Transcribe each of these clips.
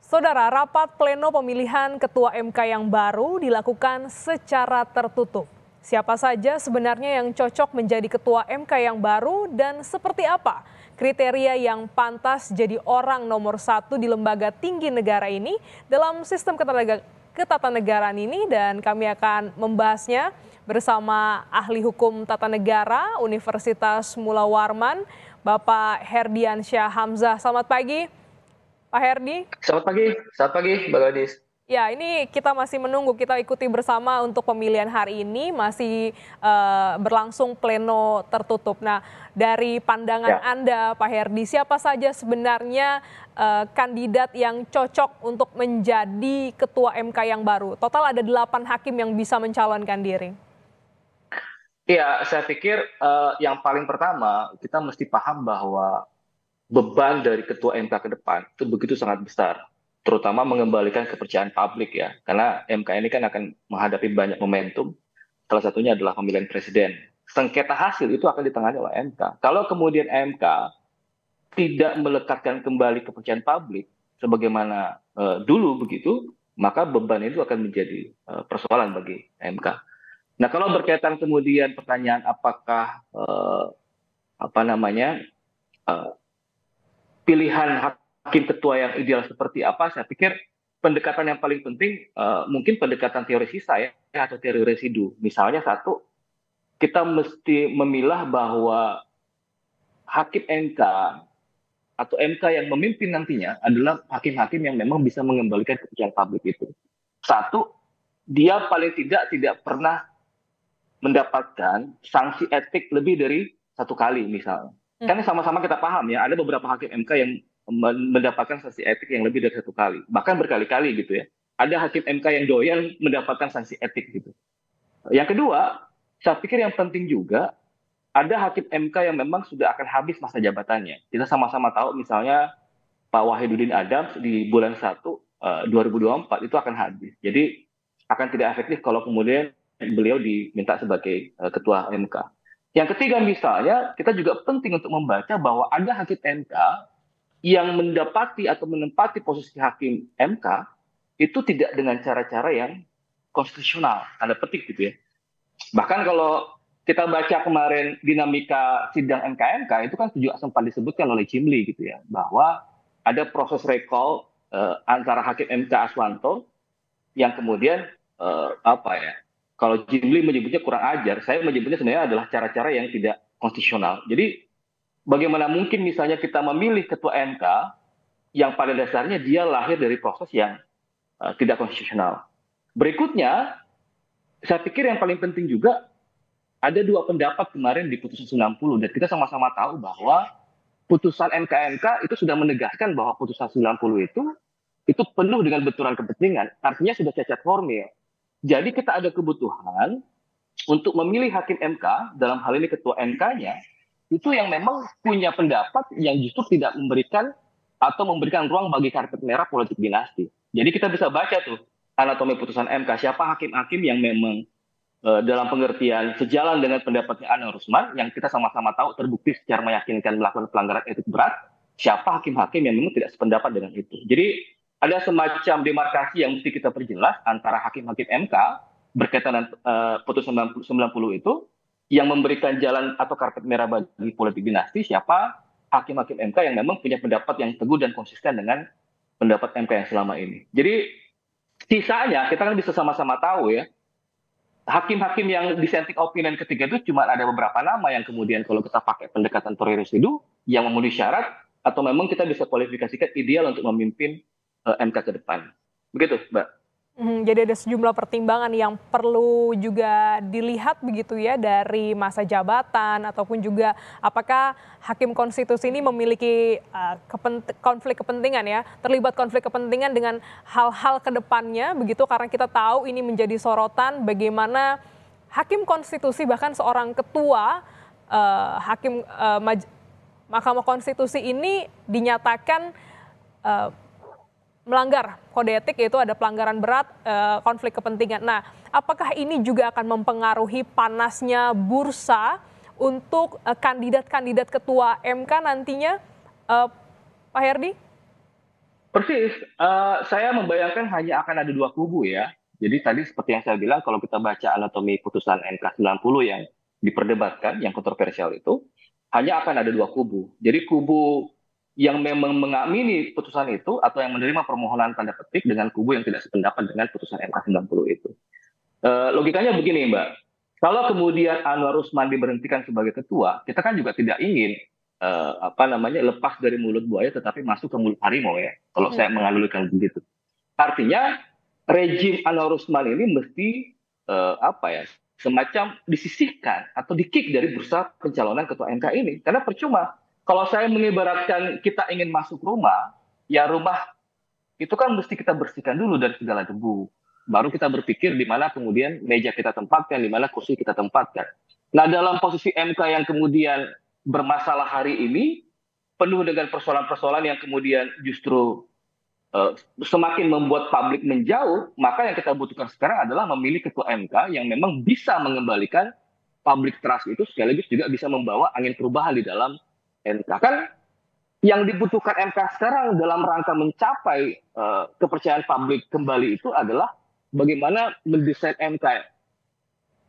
Saudara, rapat pleno pemilihan Ketua MK yang baru dilakukan secara tertutup. Siapa saja sebenarnya yang cocok menjadi Ketua MK yang baru dan seperti apa kriteria yang pantas jadi orang nomor satu di lembaga tinggi negara ini dalam sistem ketatanegaraan ini, dan kami akan membahasnya bersama ahli hukum tata negara Universitas Mula Warman, Bapak Herdiansyah Hamzah. Selamat pagi, Pak Herdi. Selamat pagi, Mbak Gadis. Ya, ini kita masih menunggu, kita ikuti bersama untuk pemilihan hari ini masih berlangsung pleno tertutup. Nah, dari pandangan Ya, Anda, Pak Herdi, siapa saja sebenarnya kandidat yang cocok untuk menjadi Ketua MK yang baru? Total ada 8 hakim yang bisa mencalonkan diri. iya, saya pikir yang paling pertama kita mesti paham bahwa beban dari Ketua MK ke depan itu begitu sangat besar, terutama mengembalikan kepercayaan publik ya, karena MK ini kan akan menghadapi banyak momentum, salah satunya adalah pemilihan presiden. Sengketa hasil itu akan ditangani oleh MK. Kalau kemudian MK tidak melekatkan kembali kepercayaan publik sebagaimana dulu begitu, maka beban itu akan menjadi persoalan bagi MK. Nah, kalau berkaitan kemudian pertanyaan apakah apa namanya eh, pilihan hakim ketua yang ideal seperti apa, saya pikir pendekatan yang paling penting mungkin pendekatan teori sisa ya, atau teori residu. Misalnya satu, kita mesti memilah bahwa hakim MK atau MK yang memimpin nantinya adalah hakim-hakim yang memang bisa mengembalikan kepercayaan publik itu. Satu, dia paling tidak pernah mendapatkan sanksi etik lebih dari satu kali misalnya. Kan sama-sama kita paham ya, ada beberapa hakim MK yang mendapatkan sanksi etik yang lebih dari satu kali, bahkan berkali-kali gitu ya. Ada hakim MK yang doyan mendapatkan sanksi etik gitu. Yang kedua, saya pikir yang penting juga, ada hakim MK yang memang sudah akan habis masa jabatannya. Kita sama-sama tahu misalnya Pak Wahidudin Adams di bulan 1 2024 itu akan habis. Jadi akan tidak efektif kalau kemudian beliau diminta sebagai ketua MK. Yang ketiga misalnya, kita juga penting untuk membaca bahwa ada hakim MK yang mendapati atau menempati posisi hakim MK itu tidak dengan cara-cara yang konstitusional, tanda petik gitu ya. Bahkan kalau kita baca kemarin dinamika sidang MK itu kan juga sempat disebutkan oleh Jimli gitu ya, bahwa ada proses recall antara hakim MK Aswanto yang kemudian apa ya, kalau Jimli menyebutnya kurang ajar, saya menyebutnya sebenarnya adalah cara-cara yang tidak konstitusional. Jadi bagaimana mungkin misalnya kita memilih ketua MK yang pada dasarnya dia lahir dari proses yang tidak konstitusional. Berikutnya, saya pikir yang paling penting juga ada dua pendapat kemarin di putusan 90, dan kita sama-sama tahu bahwa putusan MK itu sudah menegaskan bahwa putusan 90 itu penuh dengan benturan kepentingan, artinya sudah cacat formil. Jadi kita ada kebutuhan untuk memilih hakim MK, dalam hal ini ketua MK-nya, itu yang memang punya pendapat yang justru tidak memberikan atau memberikan ruang bagi karpet merah politik dinasti. Jadi kita bisa baca tuh anatomi putusan MK, siapa hakim-hakim yang memang dalam pengertian sejalan dengan pendapatnya Anwar Usman yang kita sama-sama tahu terbukti secara meyakinkan melakukan pelanggaran etik berat, siapa hakim-hakim yang memang tidak sependapat dengan itu. Jadi ada semacam demarkasi yang mesti kita perjelas antara hakim-hakim MK berkaitan dengan putusan 90 itu yang memberikan jalan atau karpet merah bagi politik dinasti, siapa hakim-hakim MK yang memang punya pendapat yang teguh dan konsisten dengan pendapat MK yang selama ini. Jadi sisanya kita kan bisa sama-sama tahu ya, hakim-hakim yang dissenting opinion ketiga itu cuma ada beberapa nama yang kemudian kalau kita pakai pendekatan teori residu yang memenuhi syarat atau memang kita bisa kualifikasikan ideal untuk memimpin MK ke depan. Begitu, Mbak. Jadi ada sejumlah pertimbangan yang perlu juga dilihat begitu ya, dari masa jabatan ataupun juga apakah hakim konstitusi ini memiliki konflik kepentingan ya, terlibat konflik kepentingan dengan hal-hal ke depannya begitu, karena kita tahu ini menjadi sorotan bagaimana hakim konstitusi bahkan seorang ketua hakim Mahkamah Konstitusi ini dinyatakan melanggar kode etik, yaitu ada pelanggaran berat, konflik kepentingan. Nah, apakah ini juga akan mempengaruhi panasnya bursa untuk kandidat-kandidat ketua MK nantinya, Pak Herdi? Persis, saya membayangkan hanya akan ada dua kubu ya. Jadi tadi seperti yang saya bilang, kalau kita baca anatomi putusan MK 90 yang diperdebatkan, yang kontroversial itu, hanya akan ada dua kubu. Jadi kubu yang memang mengamini putusan itu atau yang menerima permohonan tanda petik dengan kubu yang tidak sependapat dengan putusan MK 90 itu. Logikanya begini Mbak, kalau kemudian Anwar Usman diberhentikan sebagai ketua, kita kan juga tidak ingin lepas dari mulut buaya tetapi masuk ke mulut harimau ya. Kalau saya menganalogikan begitu. Artinya rejim Anwar Usman ini mesti semacam disisihkan atau di-kick dari bursa pencalonan ketua MK ini. Karena percuma kalau saya mengibaratkan kita ingin masuk rumah, ya rumah itu kan mesti kita bersihkan dulu dari segala debu. Baru kita berpikir di mana kemudian meja kita tempatkan, di mana kursi kita tempatkan. Nah, dalam posisi MK yang kemudian bermasalah hari ini, penuh dengan persoalan-persoalan yang kemudian justru semakin membuat publik menjauh, maka yang kita butuhkan sekarang adalah memilih ketua MK yang memang bisa mengembalikan public trust itu sekaligus juga bisa membawa angin perubahan di dalam MK. Kan yang dibutuhkan MK sekarang dalam rangka mencapai kepercayaan publik kembali itu adalah bagaimana mendesain MK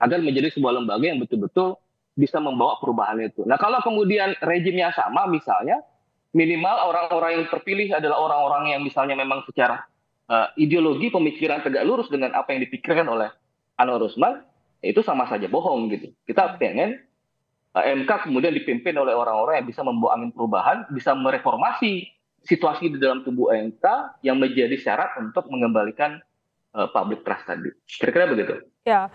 agar menjadi sebuah lembaga yang betul-betul bisa membawa perubahan itu. Nah, kalau kemudian rejimnya sama, misalnya minimal orang-orang yang terpilih adalah orang-orang yang misalnya memang secara ideologi pemikiran tegak lurus dengan apa yang dipikirkan oleh Anwar Usman, itu sama saja bohong gitu. Kita pengen MK kemudian dipimpin oleh orang-orang yang bisa membawa angin perubahan, bisa mereformasi situasi di dalam tubuh MK yang menjadi syarat untuk mengembalikan public trust tadi. Kira-kira begitu. Ya,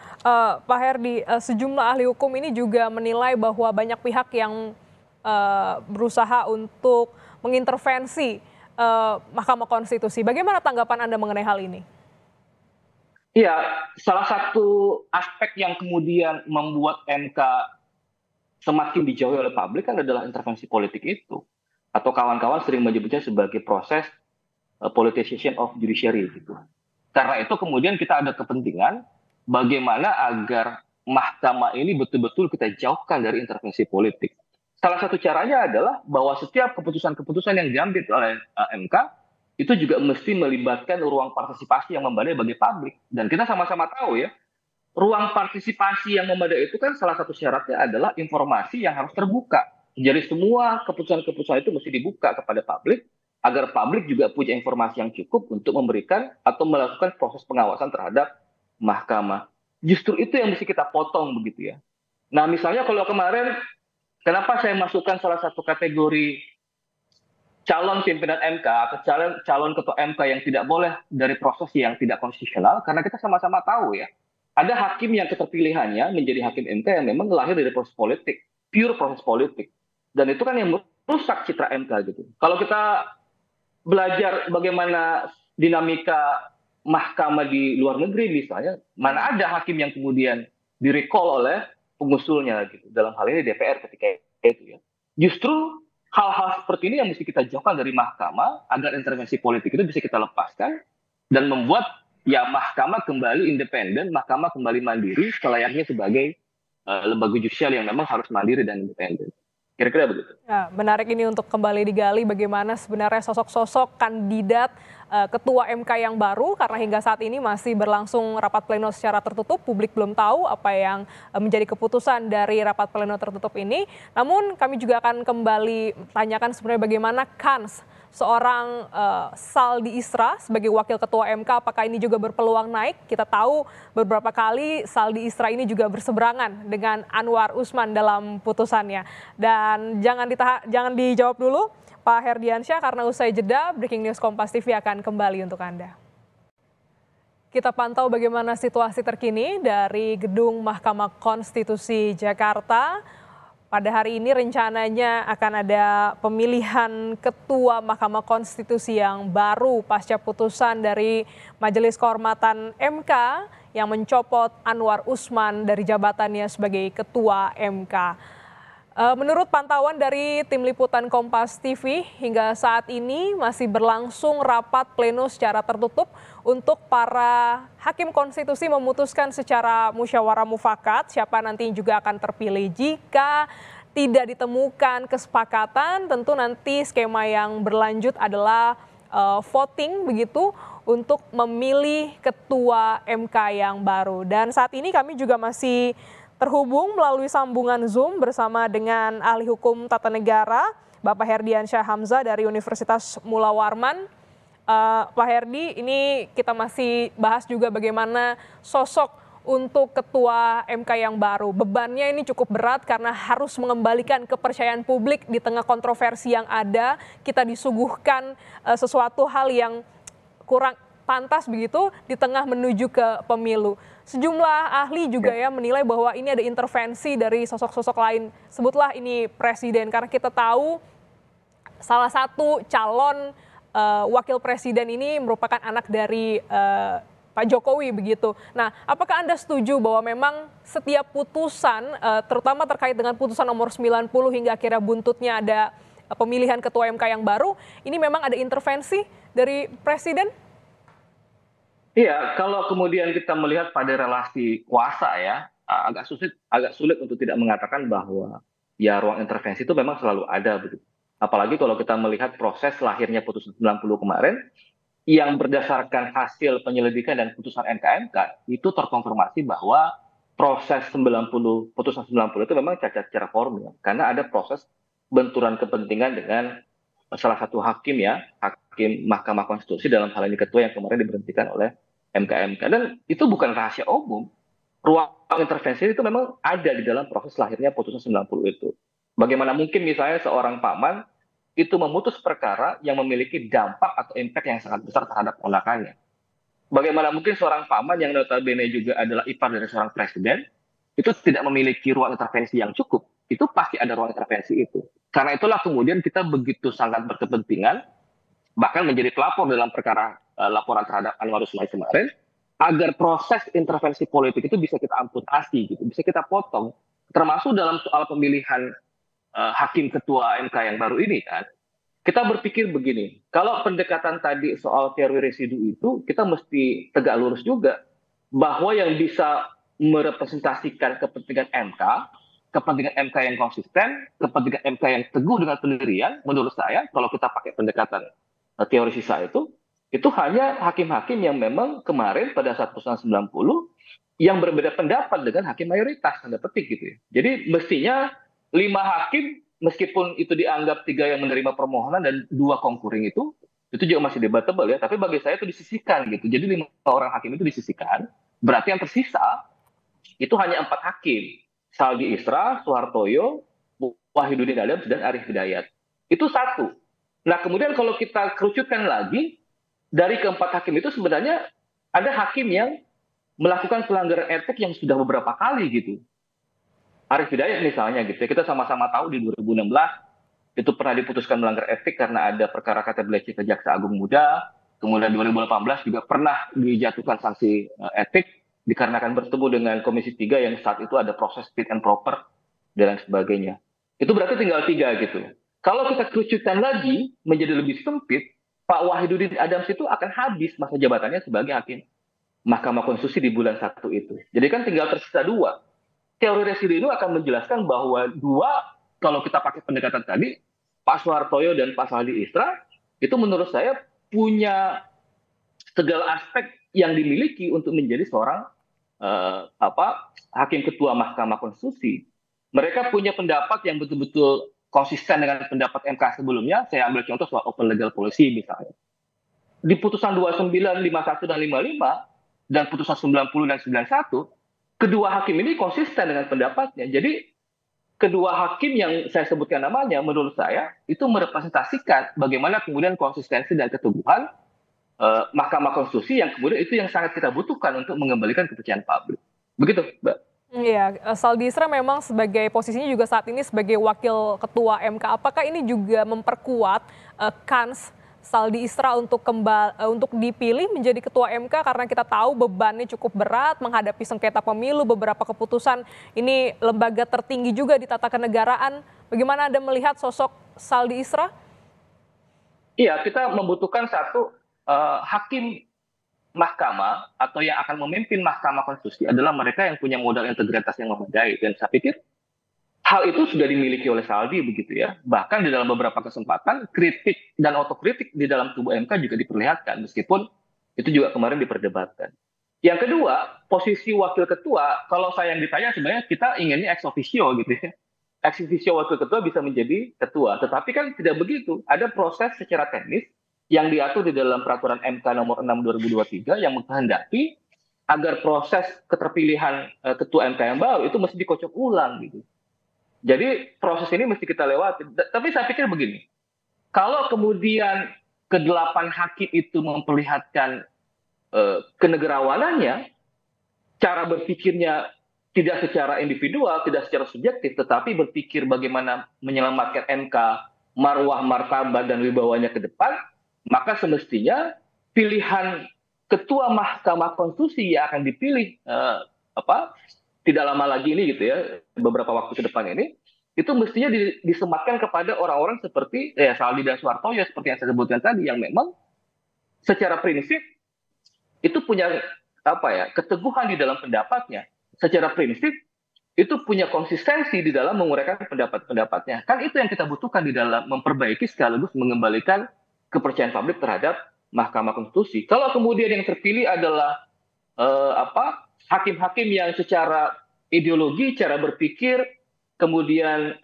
Pak Herdi, sejumlah ahli hukum ini juga menilai bahwa banyak pihak yang berusaha untuk mengintervensi Mahkamah Konstitusi. Bagaimana tanggapan Anda mengenai hal ini? Iya, salah satu aspek yang kemudian membuat MK semakin dijauhi oleh publik kan adalah intervensi politik itu. Atau kawan-kawan sering menyebutnya sebagai proses politicization of judiciary gitu. Karena itu kemudian kita ada kepentingan bagaimana agar mahkamah ini betul-betul kita jauhkan dari intervensi politik. Salah satu caranya adalah bahwa setiap keputusan-keputusan yang diambil oleh MK itu juga mesti melibatkan ruang partisipasi yang memadai bagi publik. Dan kita sama-sama tahu ya, ruang partisipasi yang memadai itu kan salah satu syaratnya adalah informasi yang harus terbuka. Jadi semua keputusan-keputusan itu mesti dibuka kepada publik agar publik juga punya informasi yang cukup untuk memberikan atau melakukan proses pengawasan terhadap mahkamah. Justru itu yang mesti kita potong begitu ya. Nah, misalnya kalau kemarin kenapa saya masukkan salah satu kategori calon pimpinan MK atau calon ketua MK yang tidak boleh dari proses yang tidak konstitusional, karena kita sama-sama tahu ya, ada hakim yang keterpilihannya menjadi hakim MK yang memang lahir dari proses politik, pure proses politik. Dan itu kan yang merusak citra MK gitu. Kalau kita belajar bagaimana dinamika mahkamah di luar negeri misalnya, mana ada hakim yang kemudian direcall oleh pengusulnya gitu. Dalam hal ini DPR ketika itu ya. Justru hal-hal seperti ini yang mesti kita jauhkan dari mahkamah agar intervensi politik itu bisa kita lepaskan dan membuat ya mahkamah kembali independen, mahkamah kembali mandiri selayaknya sebagai lembaga judicial yang memang harus mandiri dan independen. Kira-kira begitu. Ya, menarik ini untuk kembali digali bagaimana sebenarnya sosok-sosok kandidat ketua MK yang baru, karena hingga saat ini masih berlangsung rapat pleno secara tertutup, publik belum tahu apa yang menjadi keputusan dari rapat pleno tertutup ini. Namun kami juga akan kembali tanyakan sebenarnya bagaimana kans seorang Saldi Isra sebagai wakil ketua MK, apakah ini juga berpeluang naik? Kita tahu beberapa kali Saldi Isra ini juga berseberangan dengan Anwar Usman dalam putusannya. Dan jangan dijawab dulu Pak Herdiansyah, karena usai jeda Breaking News Kompas TV akan kembali untuk Anda. Kita pantau bagaimana situasi terkini dari Gedung Mahkamah Konstitusi Jakarta. Pada hari ini rencananya akan ada pemilihan ketua Mahkamah Konstitusi yang baru pasca putusan dari Majelis Kehormatan MK yang mencopot Anwar Usman dari jabatannya sebagai ketua MK. Menurut pantauan dari tim liputan Kompas TV, hingga saat ini masih berlangsung rapat pleno secara tertutup untuk para hakim konstitusi memutuskan secara musyawarah mufakat siapa nanti juga akan terpilih. Jika tidak ditemukan kesepakatan, tentu nanti skema yang berlanjut adalah voting begitu untuk memilih ketua MK yang baru. Dan saat ini kami juga masih terhubung melalui sambungan Zoom bersama dengan ahli hukum tata negara, Bapak Herdiansyah Hamzah dari Universitas Mula Warman. Pak Herdi, ini kita masih bahas juga bagaimana sosok untuk ketua MK yang baru. Bebannya ini cukup berat karena harus mengembalikan kepercayaan publik di tengah kontroversi yang ada. Kita disuguhkan sesuatu hal yang kurang pantas begitu di tengah menuju ke pemilu. Sejumlah ahli juga ya menilai bahwa ini ada intervensi dari sosok-sosok lain. Sebutlah ini presiden, karena kita tahu salah satu calon wakil presiden ini merupakan anak dari Pak Jokowi begitu. Nah, apakah Anda setuju bahwa memang setiap putusan, terutama terkait dengan putusan nomor 90 hingga akhirnya buntutnya ada pemilihan ketua MK yang baru, ini memang ada intervensi dari presiden? Iya, kalau kemudian kita melihat pada relasi kuasa ya, agak sulit untuk tidak mengatakan bahwa ya ruang intervensi itu memang selalu ada begitu. Apalagi kalau kita melihat proses lahirnya putusan 90 kemarin, yang berdasarkan hasil penyelidikan dan putusan MK itu terkonfirmasi bahwa proses putusan 90 itu memang cacat secara formil karena ada proses benturan kepentingan dengan salah satu hakim ya, hakim Mahkamah Konstitusi dalam hal ini ketua yang kemarin diberhentikan oleh MK. Dan itu bukan rahasia umum. Ruang intervensi itu memang ada di dalam proses lahirnya putusan 90 itu. Bagaimana mungkin misalnya seorang paman itu memutus perkara yang memiliki dampak atau impact yang sangat besar terhadap ponakannya. Bagaimana mungkin seorang paman yang notabene juga adalah ipar dari seorang presiden, itu tidak memiliki ruang intervensi yang cukup. Itu pasti ada ruang intervensi itu. Karena itulah kemudian kita begitu sangat berkepentingan, bahkan menjadi pelapor dalam perkara laporan terhadap Anwar Usman kemarin, agar proses intervensi politik itu bisa kita amputasi, gitu, bisa kita potong. Termasuk dalam soal pemilihan hakim ketua MK yang baru ini kan, kita berpikir begini, kalau pendekatan tadi soal teori residu itu, kita mesti tegak lurus juga, bahwa yang bisa merepresentasikan kepentingan MK yang konsisten, kepentingan MK yang teguh dengan pendirian, menurut saya, kalau kita pakai pendekatan teori sisa itu hanya hakim-hakim yang memang kemarin pada saat putusan 90, yang berbeda pendapat dengan hakim mayoritas, tanda petik gitu ya. Jadi mestinya 5 hakim, meskipun itu dianggap 3 yang menerima permohonan dan 2 konkuring itu juga masih debatable ya, tapi bagi saya itu disisihkan gitu. Jadi 5 orang hakim itu disisihkan, berarti yang tersisa itu hanya 4 hakim. Saldi Isra, Soehartoyo, Wahidudin Adams, dan Arief Hidayat. Itu satu. Nah kemudian kalau kita kerucutkan lagi, dari keempat hakim itu sebenarnya ada hakim yang melakukan pelanggaran etik yang sudah beberapa kali gitu. Arief Hidayat misalnya gitu ya, kita sama-sama tahu di 2016 itu pernah diputuskan melanggar etik karena ada perkara KTBLC ke Jaksa Agung Muda, kemudian 2018 juga pernah dijatuhkan sanksi etik dikarenakan bertemu dengan Komisi 3 yang saat itu ada proses fit and proper dan lain sebagainya. Itu berarti tinggal 3 gitu. Kalau kita kerucutkan lagi menjadi lebih sempit, Pak Wahidudin Adams itu akan habis masa jabatannya sebagai hakim Mahkamah Konstitusi di bulan 1 itu. Jadi kan tinggal tersisa 2. Teori residu itu akan menjelaskan bahwa 2, kalau kita pakai pendekatan tadi, Pak Soehartoyo dan Pak Saldi Isra, itu menurut saya punya segala aspek yang dimiliki untuk menjadi seorang hakim ketua Mahkamah Konstitusi. Mereka punya pendapat yang betul-betul konsisten dengan pendapat MK sebelumnya. Saya ambil contoh soal open legal policy misalnya. Di putusan 29, 51, dan 55, dan putusan 90 dan 91, kedua hakim ini konsisten dengan pendapatnya. Jadi kedua hakim yang saya sebutkan namanya, menurut saya itu merepresentasikan bagaimana kemudian konsistensi dan keteguhan Mahkamah Konstitusi yang kemudian itu yang sangat kita butuhkan untuk mengembalikan kepercayaan publik. Begitu, Mbak. Iya, Saldi Isra memang sebagai posisinya juga saat ini sebagai wakil ketua MK. Apakah ini juga memperkuat kans Saldi Isra untuk dipilih menjadi ketua MK, karena kita tahu bebannya cukup berat menghadapi sengketa pemilu, beberapa keputusan ini lembaga tertinggi juga di tata kenegaraan. Bagaimana Anda melihat sosok Saldi Isra? Iya, kita membutuhkan satu hakim mahkamah atau yang akan memimpin Mahkamah Konstitusi adalah mereka yang punya modal integritas yang memadai. Dan saya pikir hal itu sudah dimiliki oleh Saldi begitu ya. Bahkan di dalam beberapa kesempatan kritik dan otokritik di dalam tubuh MK juga diperlihatkan meskipun itu juga kemarin diperdebatkan. Yang kedua, posisi wakil ketua, kalau saya yang ditanya sebenarnya kita inginnya ex officio gitu ya. Ex officio wakil ketua bisa menjadi ketua, tetapi kan tidak begitu. Ada proses secara teknis yang diatur di dalam peraturan MK nomor 6 2023 yang menghendaki agar proses keterpilihan ketua MK yang baru itu mesti dikocok ulang gitu. Jadi proses ini mesti kita lewati. Tapi saya pikir begini, kalau kemudian kedelapan hakim itu memperlihatkan kenegarawanannya, cara berpikirnya tidak secara individual, tidak secara subjektif, tetapi berpikir bagaimana menyelamatkan MK, marwah, martabat, dan wibawanya ke depan, maka semestinya pilihan ketua Mahkamah Konstitusi yang akan dipilih tidak lama lagi ini gitu ya, beberapa waktu ke depan ini, itu mestinya disematkan kepada orang-orang seperti Saldi dan Soeharto ya seperti yang saya sebutkan tadi, yang memang secara prinsip itu punya keteguhan di dalam pendapatnya, secara prinsip itu punya konsistensi di dalam menguraikan pendapat-pendapatnya. Kan itu yang kita butuhkan di dalam memperbaiki sekaligus mengembalikan kepercayaan publik terhadap Mahkamah Konstitusi. Kalau kemudian yang terpilih adalah hakim-hakim yang secara ideologi, cara berpikir, kemudian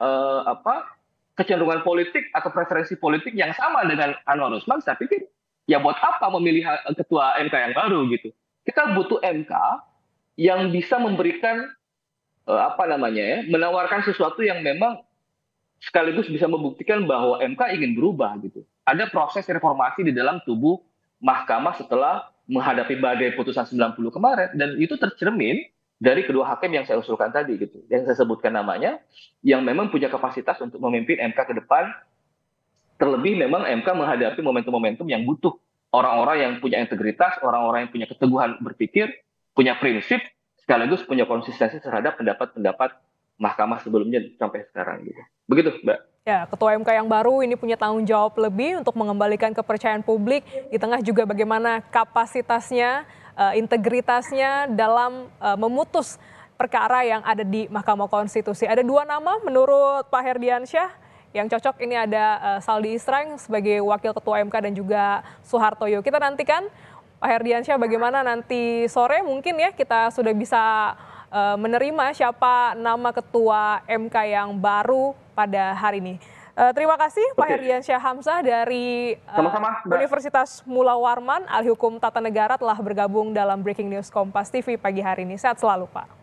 kecenderungan politik atau preferensi politik yang sama dengan Anwar Usman, saya pikir ya buat apa memilih ketua MK yang baru gitu. Kita butuh MK yang bisa memberikan menawarkan sesuatu yang memang sekaligus bisa membuktikan bahwa MK ingin berubah gitu. Ada proses reformasi di dalam tubuh Mahkamah setelah menghadapi badai putusan 90 kemarin, dan itu tercermin dari kedua hakim yang saya usulkan tadi gitu, yang saya sebutkan namanya, yang memang punya kapasitas untuk memimpin MK ke depan. Terlebih memang MK menghadapi momentum-momentum yang butuh orang-orang yang punya integritas, orang-orang yang punya keteguhan berpikir, punya prinsip, sekaligus punya konsistensi terhadap pendapat-pendapat Mahkamah sebelumnya sampai sekarang gitu. Begitu, Mbak. Ya, Ketua MK yang baru ini punya tanggung jawab lebih untuk mengembalikan kepercayaan publik, di tengah juga bagaimana kapasitasnya, integritasnya dalam memutus perkara yang ada di Mahkamah Konstitusi. Ada dua nama menurut Pak Herdiansyah yang cocok, ini ada Saldi Isra sebagai Wakil Ketua MK dan juga Soehartoyo. Kita nantikan Pak Herdiansyah bagaimana nanti sore mungkin ya kita sudah bisa menerima siapa nama Ketua MK yang baru pada hari ini. Terima kasih Pak Herdiansyah Hamzah dari Universitas Mula Warman, Ahli Hukum Tata Negara telah bergabung dalam Breaking News Kompas TV pagi hari ini. Sehat selalu Pak.